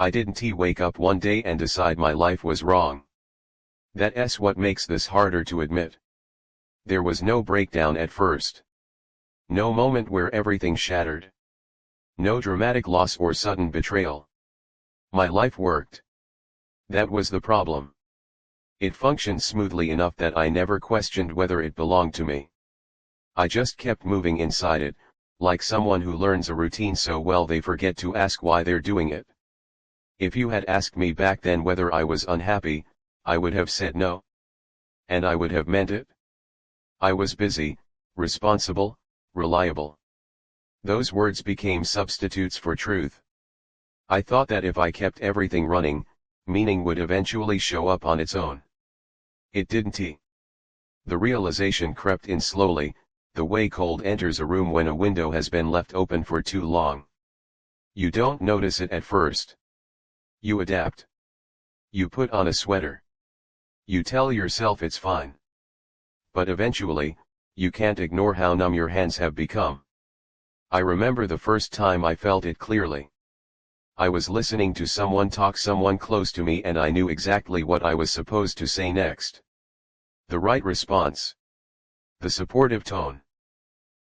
I didn't wake up one day and decide my life was wrong. That's what makes this harder to admit. There was no breakdown at first. No moment where everything shattered. No dramatic loss or sudden betrayal. My life worked. That was the problem. It functioned smoothly enough that I never questioned whether it belonged to me. I just kept moving inside it, like someone who learns a routine so well they forget to ask why they're doing it. If you had asked me back then whether I was unhappy, I would have said no. And I would have meant it. I was busy, responsible, reliable. Those words became substitutes for truth. I thought that if I kept everything running, meaning would eventually show up on its own. It didn't. The realization crept in slowly, the way cold enters a room when a window has been left open for too long. You don't notice it at first. You adapt. You put on a sweater. You tell yourself it's fine. But eventually, you can't ignore how numb your hands have become. I remember the first time I felt it clearly. I was listening to someone close to me, and I knew exactly what I was supposed to say next. The right response. The supportive tone.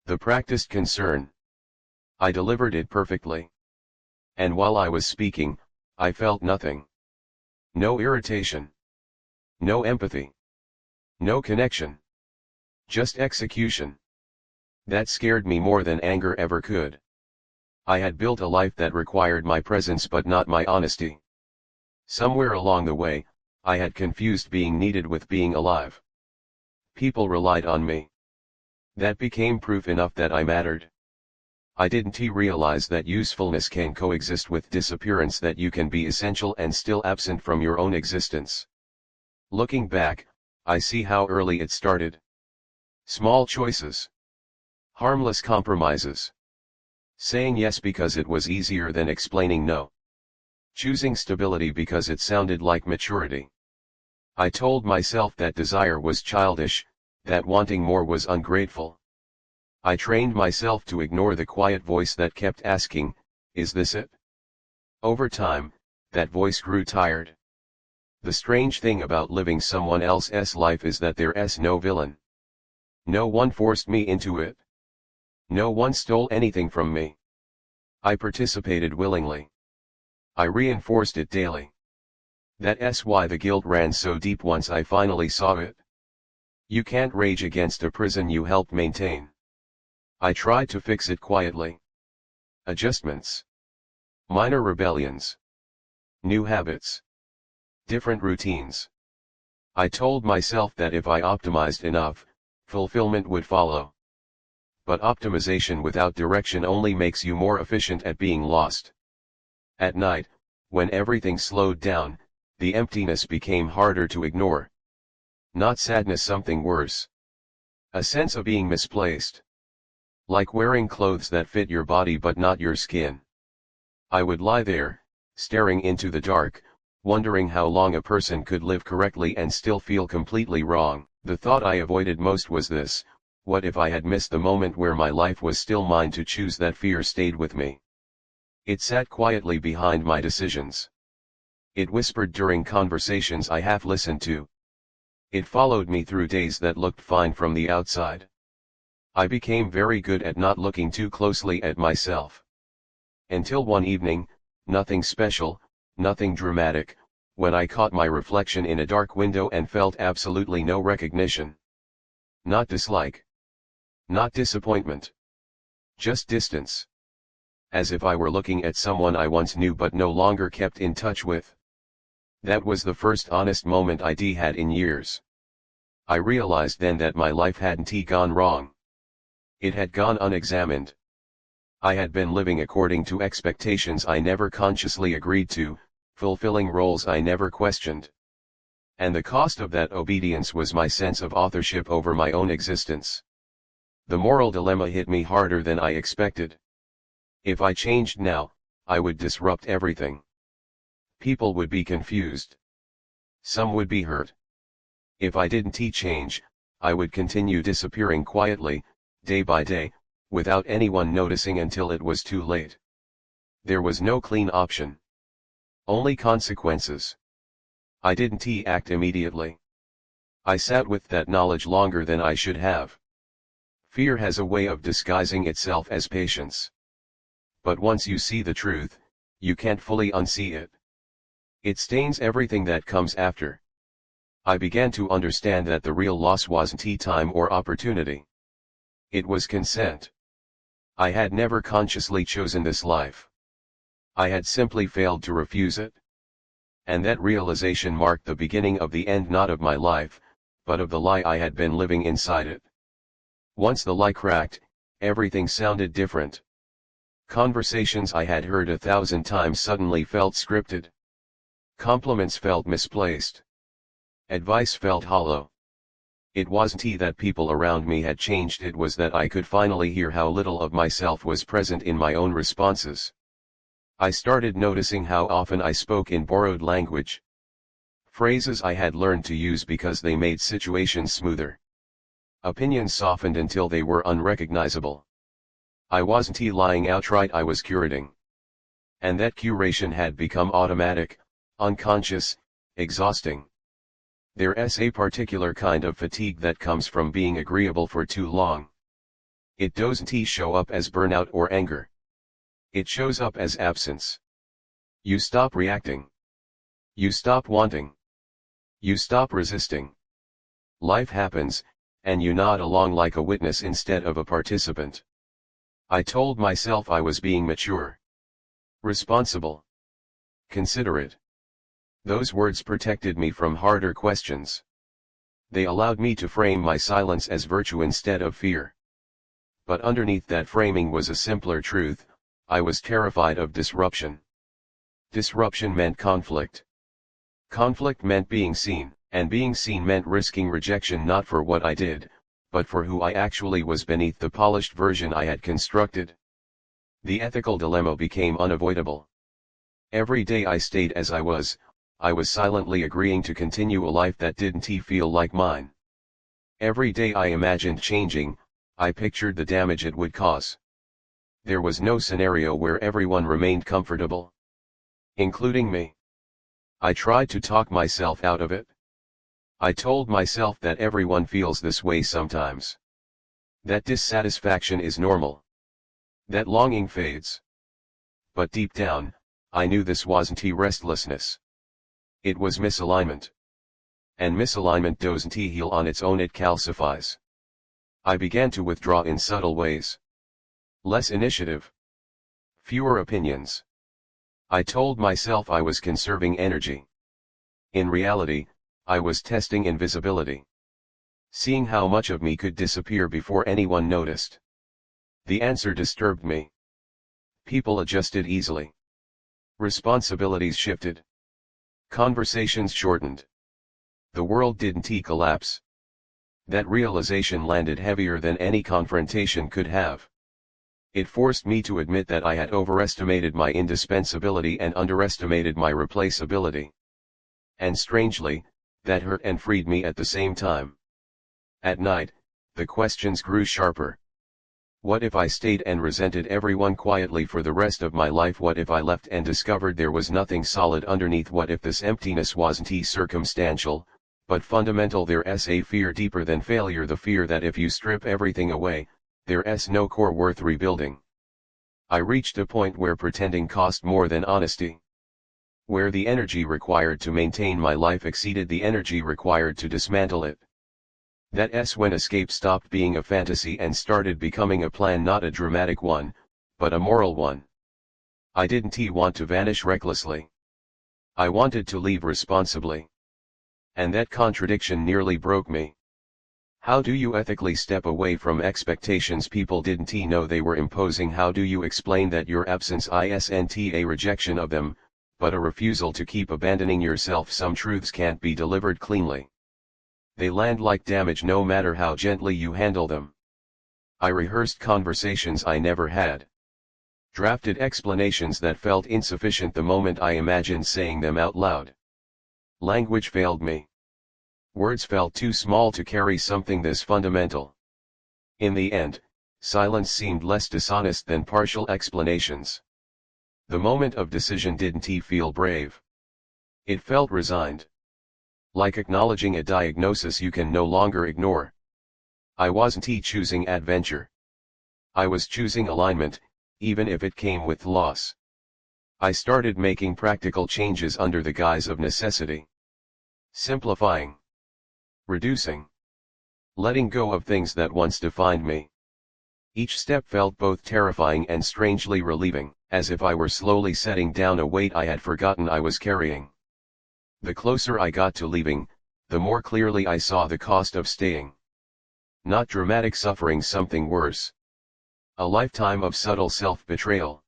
The practiced concern. I delivered it perfectly. And while I was speaking, I felt nothing. No irritation. No empathy. No connection. Just execution. That scared me more than anger ever could. I had built a life that required my presence but not my honesty. Somewhere along the way, I had confused being needed with being alive. People relied on me. That became proof enough that I mattered. I didn't realize that usefulness can coexist with disappearance, that you can be essential and still absent from your own existence. Looking back, I see how early it started. Small choices. Harmless compromises. Saying yes because it was easier than explaining no. Choosing stability because it sounded like maturity. I told myself that desire was childish, that wanting more was ungrateful. I trained myself to ignore the quiet voice that kept asking, "Is this it?" Over time, that voice grew tired. The strange thing about living someone else's life is that there's no villain. No one forced me into it. No one stole anything from me. I participated willingly. I reinforced it daily. That's why the guilt ran so deep once I finally saw it. You can't rage against a prison you helped maintain. I tried to fix it quietly. Adjustments. Minor rebellions. New habits. Different routines. I told myself that if I optimized enough, fulfillment would follow. But optimization without direction only makes you more efficient at being lost. At night, when everything slowed down, the emptiness became harder to ignore. Not sadness, something worse. A sense of being misplaced. Like wearing clothes that fit your body but not your skin. I would lie there, staring into the dark, wondering how long a person could live correctly and still feel completely wrong. The thought I avoided most was this: what if I had missed the moment where my life was still mine to choose? That fear stayed with me. It sat quietly behind my decisions. It whispered during conversations I half listened to. It followed me through days that looked fine from the outside. I became very good at not looking too closely at myself. Until one evening, nothing special, nothing dramatic, when I caught my reflection in a dark window and felt absolutely no recognition. Not dislike. Not disappointment. Just distance. As if I were looking at someone I once knew but no longer kept in touch with. That was the first honest moment I'd had in years. I realized then that my life hadn't gone wrong. It had gone unexamined. I had been living according to expectations I never consciously agreed to, fulfilling roles I never questioned. And the cost of that obedience was my sense of authorship over my own existence. The moral dilemma hit me harder than I expected. If I changed now, I would disrupt everything. People would be confused. Some would be hurt. If I didn't change, I would continue disappearing quietly, day by day, without anyone noticing until it was too late. There was no clean option. Only consequences. I didn't act immediately. I sat with that knowledge longer than I should have. Fear has a way of disguising itself as patience. But once you see the truth, you can't fully unsee it. It stains everything that comes after. I began to understand that the real loss wasn't time or opportunity. It was consent. I had never consciously chosen this life. I had simply failed to refuse it. And that realization marked the beginning of the end, not of my life, but of the lie I had been living inside it. Once the lie cracked, everything sounded different. Conversations I had heard 1,000 times suddenly felt scripted. Compliments felt misplaced. Advice felt hollow. It wasn't that people around me had changed, it was that I could finally hear how little of myself was present in my own responses. I started noticing how often I spoke in borrowed language. Phrases I had learned to use because they made situations smoother. Opinions softened until they were unrecognizable. I wasn't lying outright, I was curating. And that curation had become automatic, unconscious, exhausting. There's a particular kind of fatigue that comes from being agreeable for too long. It doesn't show up as burnout or anger. It shows up as absence. You stop reacting. You stop wanting. You stop resisting. Life happens, and you nod along like a witness instead of a participant. I told myself I was being mature, responsible, considerate. Those words protected me from harder questions. They allowed me to frame my silence as virtue instead of fear. But underneath that framing was a simpler truth: I was terrified of disruption. Disruption meant conflict. Conflict meant being seen, and being seen meant risking rejection, not for what I did, but for who I actually was beneath the polished version I had constructed. The ethical dilemma became unavoidable. Every day I stayed as I was silently agreeing to continue a life that didn't feel like mine. Every day I imagined changing, I pictured the damage it would cause. There was no scenario where everyone remained comfortable, including me. I tried to talk myself out of it. I told myself that everyone feels this way sometimes. That dissatisfaction is normal. That longing fades. But deep down, I knew this wasn't restlessness. It was misalignment. And misalignment doesn't heal on its own, it calcifies. I began to withdraw in subtle ways. Less initiative. Fewer opinions. I told myself I was conserving energy. In reality, I was testing invisibility. Seeing how much of me could disappear before anyone noticed. The answer disturbed me. People adjusted easily. Responsibilities shifted. Conversations shortened. The world didn't collapse. That realization landed heavier than any confrontation could have. It forced me to admit that I had overestimated my indispensability and underestimated my replaceability. And strangely, that hurt and freed me at the same time. At night, the questions grew sharper. What if I stayed and resented everyone quietly for the rest of my life? What if I left and discovered there was nothing solid underneath? What if this emptiness wasn't circumstantial, but fundamental? There's a fear deeper than failure, the fear that if you strip everything away, there's no core worth rebuilding. I reached a point where pretending cost more than honesty. Where the energy required to maintain my life exceeded the energy required to dismantle it. That's when escape stopped being a fantasy and started becoming a plan, not a dramatic one, but a moral one. I didn't want to vanish recklessly. I wanted to leave responsibly. And that contradiction nearly broke me. How do you ethically step away from expectations people didn't know they were imposing? How do you explain that your absence isn't a rejection of them, but a refusal to keep abandoning yourself? Some truths can't be delivered cleanly. They land like damage no matter how gently you handle them. I rehearsed conversations I never had. Drafted explanations that felt insufficient the moment I imagined saying them out loud. Language failed me. Words felt too small to carry something this fundamental. In the end, silence seemed less dishonest than partial explanations. The moment of decision didn't feel brave. It felt resigned. Like acknowledging a diagnosis you can no longer ignore. I wasn't choosing adventure. I was choosing alignment, even if it came with loss. I started making practical changes under the guise of necessity. Simplifying. Reducing. Letting go of things that once defined me. Each step felt both terrifying and strangely relieving, as if I were slowly setting down a weight I had forgotten I was carrying. The closer I got to leaving, the more clearly I saw the cost of staying. Not dramatic suffering, something worse. A lifetime of subtle self-betrayal.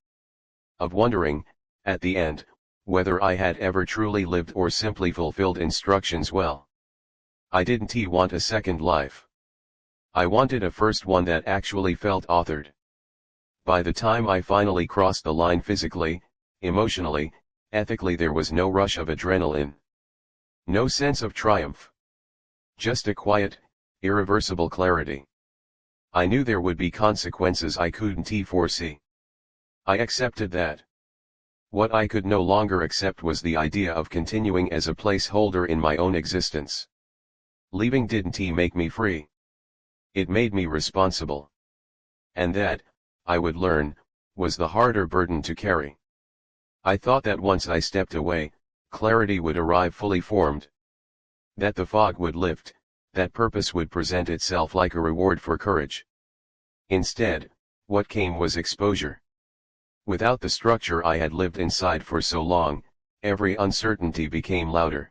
Of wondering, at the end, whether I had ever truly lived or simply fulfilled instructions well. I didn't want a second life. I wanted a first one that actually felt authored. By the time I finally crossed the line physically, emotionally, ethically, there was no rush of adrenaline. No sense of triumph. Just a quiet, irreversible clarity. I knew there would be consequences I couldn't foresee. I accepted that. What I could no longer accept was the idea of continuing as a placeholder in my own existence. Leaving didn't make me free. It made me responsible. And that, I would learn, was the harder burden to carry. I thought that once I stepped away, clarity would arrive fully formed. That the fog would lift, that purpose would present itself like a reward for courage. Instead, what came was exposure. Without the structure I had lived inside for so long, every uncertainty became louder.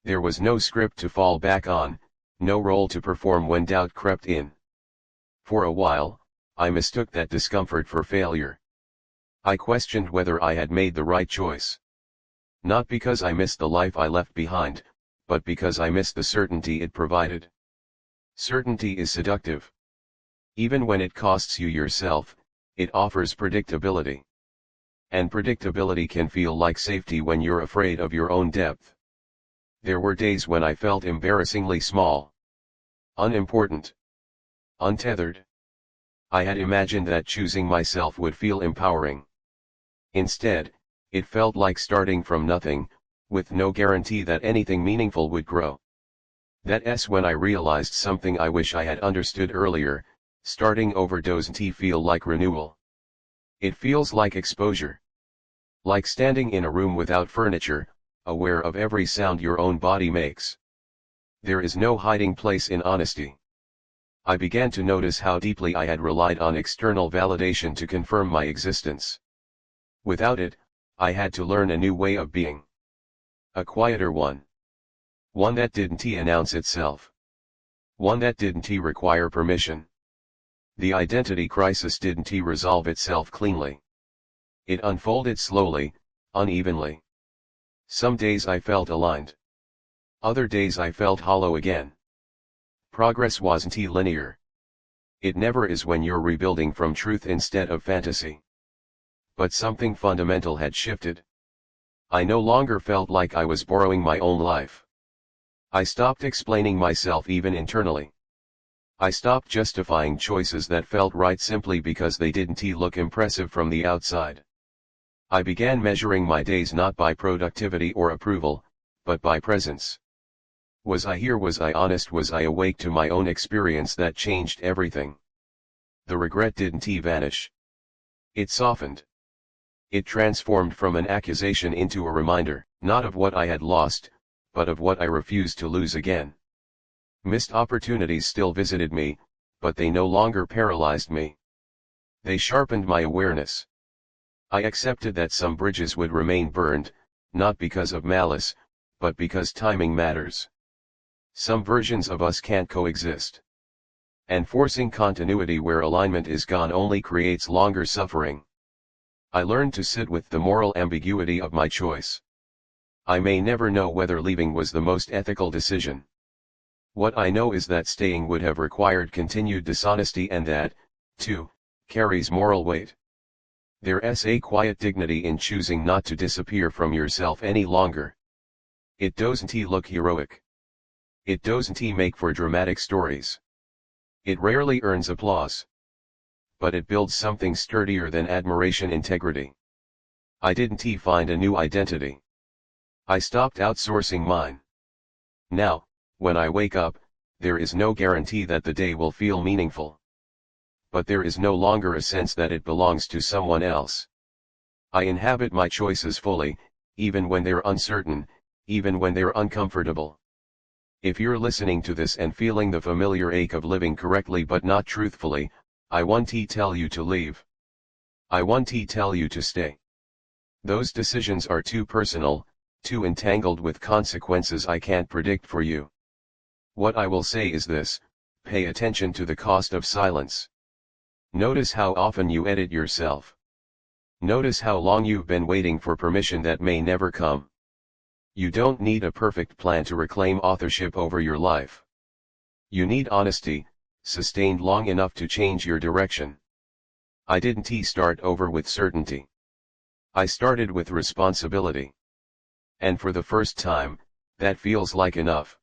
There was no script to fall back on, no role to perform when doubt crept in. For a while, I mistook that discomfort for failure. I questioned whether I had made the right choice. Not because I missed the life I left behind, but because I missed the certainty it provided. Certainty is seductive. Even when it costs you yourself, it offers predictability. And predictability can feel like safety when you're afraid of your own depth. There were days when I felt embarrassingly small. Unimportant. Untethered. I had imagined that choosing myself would feel empowering. Instead, it felt like starting from nothing, with no guarantee that anything meaningful would grow. That's when I realized something I wish I had understood earlier: starting over doesn't feel like renewal. It feels like exposure. Like standing in a room without furniture, aware of every sound your own body makes. There is no hiding place in honesty. I began to notice how deeply I had relied on external validation to confirm my existence. Without it, I had to learn a new way of being. A quieter one. One that didn't announce itself. One that didn't require permission. The identity crisis didn't resolve itself cleanly. It unfolded slowly, unevenly. Some days I felt aligned. Other days I felt hollow again. Progress wasn't linear. It never is when you're rebuilding from truth instead of fantasy. But something fundamental had shifted. I no longer felt like I was borrowing my own life. I stopped explaining myself even internally. I stopped justifying choices that felt right simply because they didn't look impressive from the outside. I began measuring my days not by productivity or approval, but by presence. Was I here? Was I honest? Was I awake to my own experience? That changed everything. The regret didn't vanish. It softened. It transformed from an accusation into a reminder, not of what I had lost, but of what I refused to lose again. Missed opportunities still visited me, but they no longer paralyzed me. They sharpened my awareness. I accepted that some bridges would remain burned, not because of malice, but because timing matters. Some versions of us can't coexist. And forcing continuity where alignment is gone only creates longer suffering. I learned to sit with the moral ambiguity of my choice. I may never know whether leaving was the most ethical decision. What I know is that staying would have required continued dishonesty, and that, too, carries moral weight. There's a quiet dignity in choosing not to disappear from yourself any longer. It doesn't look heroic. It doesn't make for dramatic stories. It rarely earns applause. But it builds something sturdier than admiration: integrity. I didn't find a new identity. I stopped outsourcing mine. Now, when I wake up, there is no guarantee that the day will feel meaningful. But there is no longer a sense that it belongs to someone else. I inhabit my choices fully, even when they're uncertain, even when they're uncomfortable. If you're listening to this and feeling the familiar ache of living correctly but not truthfully, I want to tell you to leave. I want to tell you to stay. Those decisions are too personal, too entangled with consequences I can't predict for you. What I will say is this: pay attention to the cost of silence. Notice how often you edit yourself. Notice how long you've been waiting for permission that may never come. You don't need a perfect plan to reclaim authorship over your life. You need honesty, sustained long enough to change your direction. I didn't start over with certainty. I started with responsibility. And for the first time, that feels like enough.